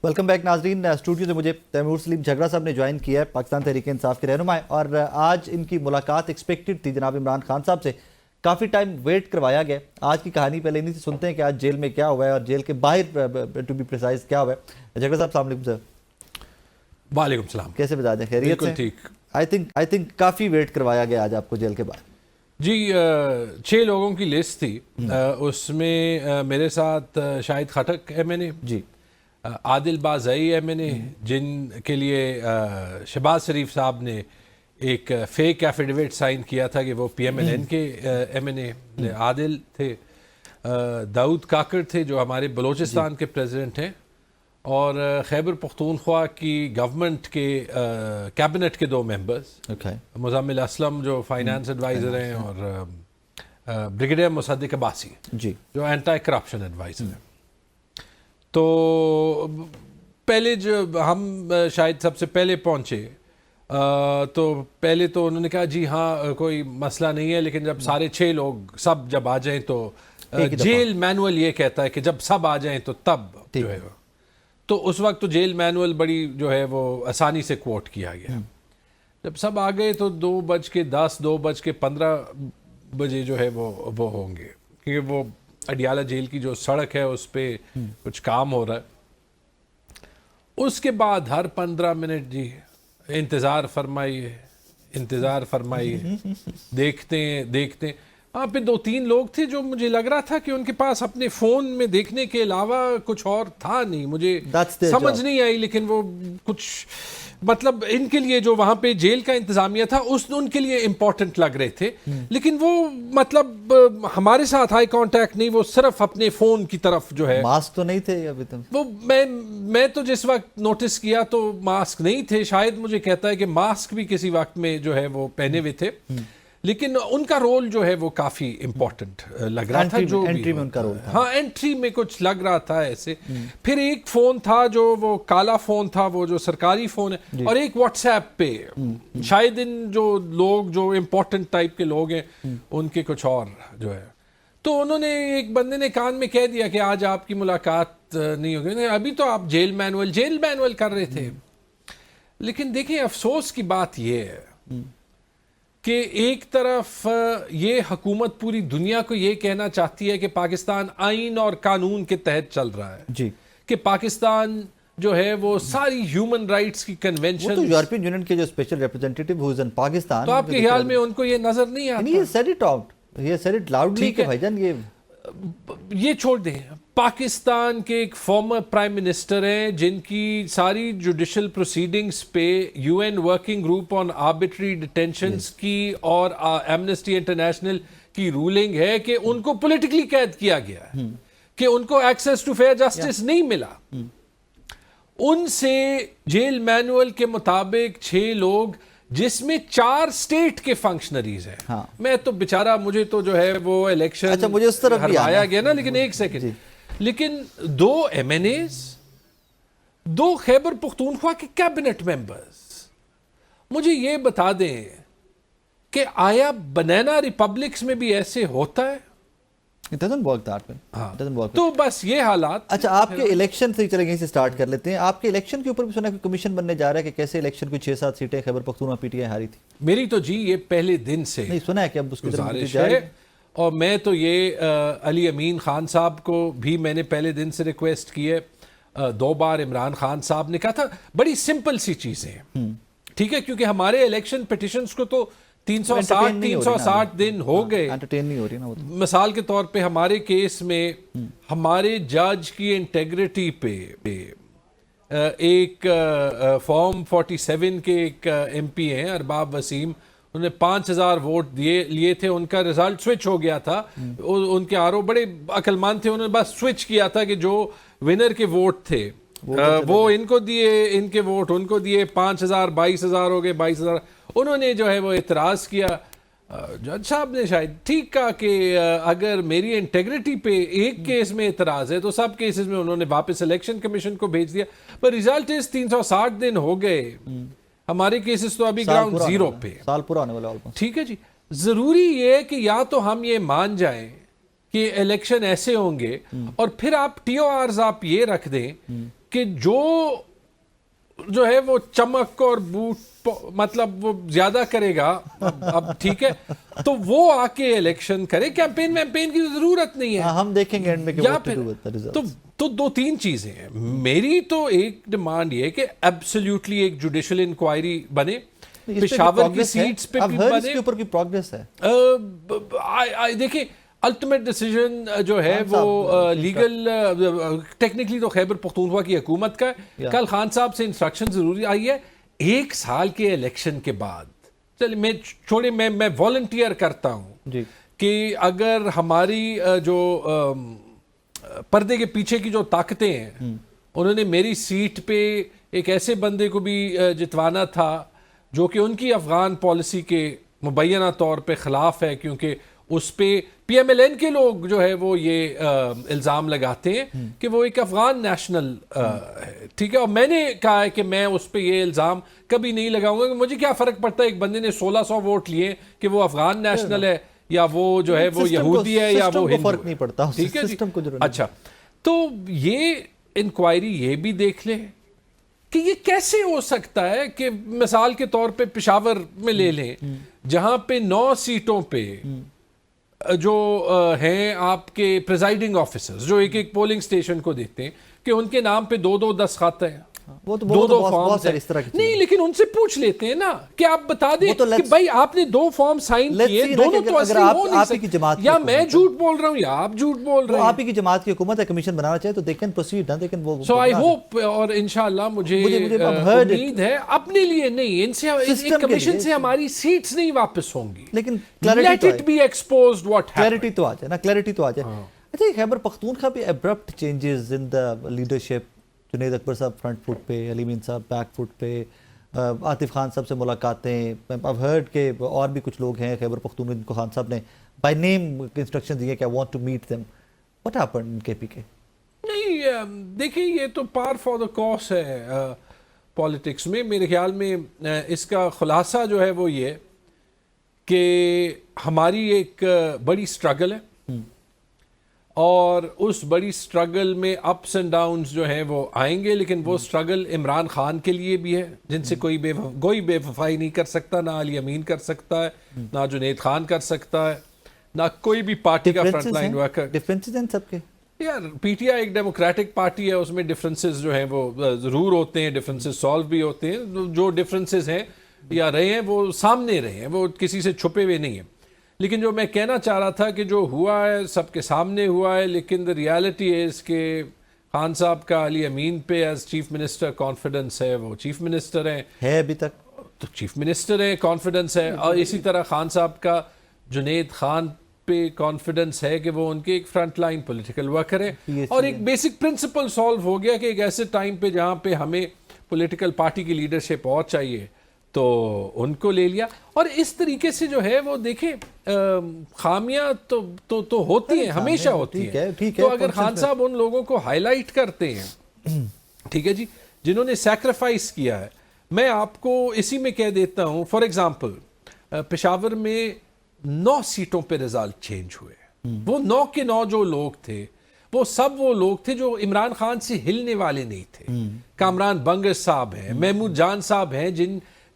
Welcome back ناظرین. Studio سے مجھے تیمور سلیم جھگڑا صاحب نے جوائن کیا ہے, پاکستان تحریک انصاف کے رہنما, اور آج ان کی ملاقات ایکسپیکٹڈ تھی جناب عمران خان صاحب سے. کافی ٹائم ویٹ کروایا گیا. آج کی کہانی پہلے انہیں سے سنتے ہیں کہ آج جیل میں کیا ہوا ہے اور جیل کے باہر ٹو بی پریسائز کیا ہوا ہے. جھگڑا صاحب السلام علیکم سر. وعلیکم السلام. کیسے بتا دیں, خیریت سے؟ ٹھیک. آئی تھنک کافی ویٹ کروایا گیا آج آپ کو جیل کے باہر. جی 6 لوگوں کی لسٹ تھی, اس میں میرے ساتھ شاہد خٹک ایم این اے, جی عادل بازئی ایم این اے, جن کے لیے شہباز شریف صاحب نے ایک فیک ایفیڈیوٹ سائن کیا تھا کہ وہ پی ایم ایل این کے ایم این اے, عادل تھے, داؤد کاکڑ تھے جو ہمارے بلوچستان کے پریزیڈنٹ ہیں, اور خیبر پختونخوا کی گورنمنٹ کے کیبنٹ کے 2 ممبرز, مزمل اسلم جو فائنانس ایڈوائزر ہیں, اور بریگیڈیئر مصدق عباسی جی جو اینٹی کرپشن ایڈوائزر ہیں. تو پہلے جو ہم شاید سب سے پہلے پہنچے تو پہلے تو انہوں نے کہا جی ہاں کوئی مسئلہ نہیں ہے, لیکن جب سارے 6 لوگ سب جب آ جائیں تو جیل مینول یہ کہتا ہے کہ جب سب آ جائیں تو تب جو ہے, تو اس وقت تو جیل مینول بڑی جو ہے وہ آسانی سے کوٹ کیا گیا. جب سب آ گئے تو 2:10 2:15 جو ہے وہ ہوں گے, کیونکہ وہ اڈیالہ جیل کی جو سڑک ہے اس پہ کچھ کام ہو رہا ہے. اس کے بعد ہر 15 منٹ جی انتظار فرمائیے دیکھتے ہیں. وہاں پہ 2-3 لوگ تھے جو مجھے لگ رہا تھا کہ ان کے پاس اپنے فون میں دیکھنے کے علاوہ کچھ اور تھا نہیں, مجھے سمجھ نہیں آئی, لیکن وہ کچھ مطلب ان کے لیے جو وہاں پہ جیل کا انتظامیہ تھا ان کے لیے امپورٹنٹ لگ رہے تھے, لیکن وہ مطلب ہمارے ساتھ آئی کانٹیکٹ نہیں, وہ صرف اپنے فون کی طرف جو ہے. ماسک تو نہیں تھے ابھی تک؟ وہ میں تو جس وقت نوٹس کیا تو ماسک نہیں تھے, شاید مجھے کہتا ہے کہ ماسک بھی کسی وقت میں جو ہے وہ پہنے ہوئے تھے, لیکن ان کا رول جو ہے وہ کافی امپورٹنٹ لگ رہا تھا. جو انٹری میں ان کا رول تھا, ہاں انٹری میں کچھ لگ رہا تھا ایسے. پھر ایک فون تھا جو وہ کالا فون تھا, وہ جو سرکاری فون ہے, اور ایک واٹس ایپ پہ شاید ان جو لوگ جو امپورٹنٹ ٹائپ کے لوگ ہیں ان کے کچھ اور جو ہے. تو انہوں نے ایک بندے نے کان میں کہہ دیا کہ آج آپ کی ملاقات نہیں ہوگی, ابھی تو آپ جیل مینول کر رہے تھے. لیکن دیکھیں افسوس کی بات یہ ہے کہ ایک طرف یہ حکومت پوری دنیا کو یہ کہنا چاہتی ہے کہ پاکستان آئین اور قانون کے تحت چل رہا ہے, جی کہ پاکستان جو ہے وہ ساری ہیومن رائٹس کی کنونشن, تو یورپین یونین کے جو special representative who's in Pakistan, تو آپ کے خیال میں ان کو یہ نظر نہیں آتا؟ یہ سیڈ اٹ آؤٹ, یہ سیڈ اٹ لاؤڈلی کہ بھائی جان یہ چھوڑ دیں. پاکستان کے ایک فارمر پرائم منسٹر ہیں جن کی ساری جوڈیشل پروسیڈنگز پہ U N working group on arbitrary detentions کی اور ایمنسٹی انٹرنیشنل کی رولنگ ہے کہ ان کو پولیٹیکلی قید کیا گیا ہے, کہ ان کو ایکسیس ٹو فیئر جسٹس نہیں ملا. ان سے جیل مینول کے مطابق 6 لوگ جس میں 4 اسٹیٹ کے فنکشنریز ہیں. میں تو بیچارہ مجھے تو جو ہے وہ الیکشن ہروایا گیا نا, لیکن ایک سیکنڈ, لیکن 2 M N as, 2 Khyber Pakhtunkhwa کے کیبنٹ ممبرز, مجھے یہ بتا دیں کہ آیا بنانا ریپبلکس میں بھی ایسے ہوتا ہے؟ It doesn't work that way. It doesn't work. تو بس یہ حالات. اچھا آپ کے الیکشن سے چلیں گے, سے سٹارٹ کر لیتے ہیں. آپ کے الیکشن کے اوپر بھی سنا کہ کمیشن بننے جا رہا ہے کہ کیسے الیکشن کو 6-7 سیٹیں Khyber Pakhtunkhwa P T I ہاری تھی. میری تو جی یہ پہلے دن سے نہیں سنا ہے کہ اب اس کی گزارش ہے, اور میں تو یہ علی امین خان صاحب کو بھی میں نے پہلے دن سے ریکویسٹ کی ہے. 2 بار عمران خان صاحب نے کہا تھا بڑی سمپل سی چیزیں ہیں, ٹھیک ہے, کیونکہ ہمارے الیکشن پیٹیشنز کو تو 360 دن ہو گئے. مثال کے طور پہ ہمارے کیس میں ہمارے جج کی انٹیگریٹی پہ ایک فارم 47 کے ایک ایم پی ہیں ارباب وسیم, انہوں نے 5000 ووٹ لیے تھے, ان کا رزلٹ سوئچ ہو گیا تھا. ان کے آر او بڑے عقل مند تھے, انہوں نے بس سوئچ کیا تھا کہ جو ونر کے ووٹ تھے وہ ان کو دیے, ان کے ووٹ ان کو دیے, 5000 22,000 ہو گئے, 22,000. انہوں نے جو ہے وہ اعتراض کیا. جج صاحب نے شاید ٹھیک کہا کہ اگر میری انٹیگریٹی پہ ایک کیس میں اعتراض ہے تو سب کیسز میں, انہوں نے واپس الیکشن کمیشن کو بھیج دیا. پر ریزلٹ اس 360 دن ہو گئے, ہمارے کیسز تو ابھی گراؤنڈ زیرو پہ, سال پورا ہونے والا. ٹھیک ہے جی, ضروری یہ ہے کہ یا تو ہم یہ مان جائیں کہ الیکشن ایسے ہوں گے, اور پھر آپ ٹی او آرز آپ یہ رکھ دیں کہ جو ہے وہ چمک اور بوٹ مطلب وہ زیادہ کرے گا اب ٹھیک ہے تو وہ آ کے الیکشن کرے, کیمپین کی ضرورت نہیں ہے. ہم دیکھیں گے اینڈ میں کہ یا what to پھر do with the results. تو دو تین چیزیں ہیں. میری تو ایک ڈیمانڈ یہ ہے کہ ایبسلیوٹلی ایک جوڈیشل انکوائری بنے, پشاور کی سیٹس پہ بھی بنے. اس کے اوپر کی پروگریس ہے. دیکھیں الٹیمیٹ ڈیسیجن جو ہے وہ لیگل ٹیکنیکلی تو خیبر پختونخوا کی حکومت کا ہے. کل خان صاحب سے انسٹرکشن ضروری آئی ہے 1 سال کے الیکشن کے بعد. چلیے میں والنٹیئر کرتا ہوں کہ اگر ہماری جو پردے کے پیچھے کی جو طاقتیں ہیں انہوں نے میری سیٹ پہ ایک ایسے بندے کو بھی جتوانا تھا جو کہ ان کی افغان پالیسی کے مبینہ طور پہ خلاف ہے, کیونکہ اس پہ پی ایم ایل این کے لوگ جو ہے وہ یہ الزام لگاتے ہیں کہ وہ ایک افغان نیشنل ہے, ٹھیک ہے. اور میں نے کہا ہے کہ میں اس پہ یہ الزام کبھی نہیں لگاؤں گا, کہ مجھے کیا فرق پڑتا ہے ایک بندے نے 1600 ووٹ لیے کہ وہ افغان نیشنل ہے یا وہ جو ہے وہ یہودی ہے یا وہ ہندو, فرق نہیں پڑتا, ٹھیک ہے جی. سسٹم کو ضرورت. اچھا تو یہ انکوائری یہ بھی دیکھ لیں کہ یہ کیسے ہو سکتا ہے کہ مثال کے طور پہ پشاور میں لے لیں جہاں پہ 9 سیٹوں پہ جو ہیں آپ کے پریزائڈنگ آفیسرز جو ایک پولنگ سٹیشن کو دیتے ہیں کہ ان کے نام پہ 2 دستخط ہیں, وہ تو دو بہت فارمز سارے ہیں. اس طرح کی نہیں لیکن ان سے پوچھ لیتے ہیں نا کہ آپ بتا دیں کہ بھائی آپ نے 2 فارم سائن کیے, دونوں تو اصلی ہو نہیں سکتے, یا میں جھوٹ بول رہا ہوں یا آپ جھوٹ بول رہے ہیں. آپ ہی کی جماعت کی حکومت ہے, کمیشن بنانا چاہے تو they can proceed, لیکن وہ سو آئی ہوپ اور انشاءاللہ مجھے امید ہے اپنے لیے نہیں, ان سے کمیشن سے ہماری سیٹس نہیں واپس ہوں گی, لیکن let it be exposed what happened. Clarity تو آ جائے نا, کلیئرٹی تو آ جائے. اچھا خیبر پختونخوا بھی abrupt changes in the leadership, Junaid Akbar صاحب فرنٹ فٹ پہ, علی مین صاحب بیک فٹ پہ, عاطف خان صاحب سے ملاقاتیں, I've heard کہ اور بھی کچھ لوگ ہیں خیبر پختونخوا جن کو خان صاحب نے بائی نیم انسٹرکشن دیے کہ I want to meet them. What happened in KPK? نہیں دیکھیں یہ تو پار فار دا کورس ہے پالیٹکس میں. میرے خیال میں اس کا خلاصہ جو ہے وہ یہ کہ ہماری ایک بڑی سٹرگل ہے اور اس بڑی سٹرگل میں اپس اینڈ ڈاؤنز جو ہیں وہ آئیں گے, لیکن وہ سٹرگل عمران خان کے لیے بھی ہے جن سے کوئی بے وفائی نہیں کر سکتا, نہ علی امین کر سکتا ہے, نہ جنید خان کر سکتا ہے, نہ کوئی بھی پارٹی کا فرنٹ لائن ورکر. ڈفرینسز ہیں سب کے یار پی ٹی آئی ایک ڈیموکریٹک پارٹی ہے, اس میں ڈفرینسز جو ہیں وہ ضرور ہوتے ہیں, ڈفرینسز سالو بھی ہوتے ہیں. جو ڈفرینسز ہیں یا رہے ہیں وہ سامنے رہے ہیں, وہ کسی سے چھپے ہوئے نہیں ہیں. لیکن جو میں کہنا چاہ رہا تھا کہ جو ہوا ہے سب کے سامنے ہوا ہے, لیکن دا ریالٹی از کہ خان صاحب کا علی امین پہ ایز چیف منسٹر کانفیڈنس ہے, وہ چیف منسٹر ہیں, ہے ابھی تک تو چیف منسٹر ہیں, کانفیڈنس ہے. اور اسی طرح خان صاحب کا جنید خان پہ کانفیڈنس ہے کہ وہ ان کے ایک فرنٹ لائن پولیٹیکل ورکر ہے. اور ایک بیسک پرنسپل سالو ہو گیا کہ ایک ایسے ٹائم پہ جہاں پہ ہمیں پولیٹیکل پارٹی کی لیڈرشپ اور چاہیے تو ان کو لے لیا. اور اس طریقے سے جو ہے وہ دیکھیں خامیاں تو ہوتی ہیں, ہمیشہ ہوتی ہیں. تو اگر خان صاحب ان لوگوں کو ہائی لائٹ کرتے ہیں, ٹھیک ہے جی, جنہوں نے سیکریفائس کیا ہے, میں آپ کو اسی میں کہہ دیتا ہوں. فار ایگزامپل پشاور میں 9 سیٹوں پہ رزلٹ چینج ہوئے. وہ 9 کے 9 جو لوگ تھے وہ سب وہ لوگ تھے جو عمران خان سے ہلنے والے نہیں تھے. کامران بنگر صاحب ہیں, محمود جان صاحب ہیں,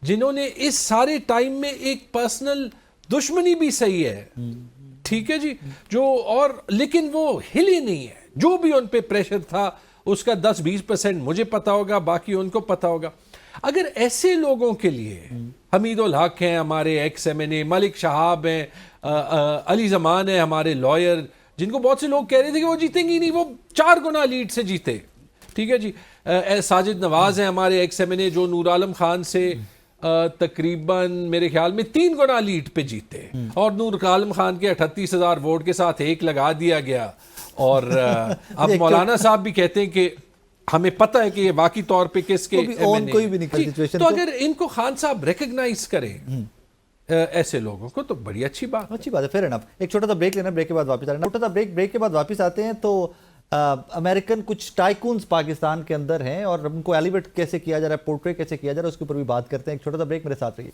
جنہوں نے اس سارے ٹائم میں ایک پرسنل دشمنی بھی صحیح ہے, ٹھیک ہے جی, جو اور لیکن وہ ہلے نہیں ہے. جو بھی ان پہ پریشر تھا اس کا 10-20% مجھے پتا ہوگا, باقی ان کو پتا ہوگا. اگر ایسے لوگوں کے لیے حمید الحق ہیں ہمارے ایکس ایم این اے, ملک شہاب ہیں, علی زمان ہیں ہمارے لائر, جن کو بہت سے لوگ کہہ رہے تھے کہ وہ جیتیں گی نہیں, وہ 4 گنا لیڈ سے جیتے, ٹھیک ہے جی. ساجد نواز ہیں ہمارے ایکس ایم این اے جو نور عالم خان سے تقریباً میرے خیال میں 3 گنا لیڈ پہ جیتے, اور نور عالم خان کے 38,000 ووٹ کے ساتھ 1 لگا دیا گیا. اور اب مولانا صاحب بھی کہتے ہیں کہ ہمیں پتہ ہے کہ یہ واقعی طور پہ کس کے تو اگر ان کو خان صاحب ریکگنائز کریں ایسے لوگوں کو تو بڑی اچھی بات ہے. فیر انف. ایک چھوٹا سا بریک لینا, بریک کے بعد واپس آ رہے ہیں. چھوٹا سا بریک کے بعد واپس آتے ہیں. تو امریکن کچھ ٹائکونز پاکستان کے اندر ہیں اور ان کو ایلیویٹ کیسے کیا جا رہا ہے, پورٹریٹ کیسے کیا جا رہا ہے, اس کے اوپر بھی بات کرتے ہیں. ایک چھوٹا سا بریک, میرے ساتھ رہیے.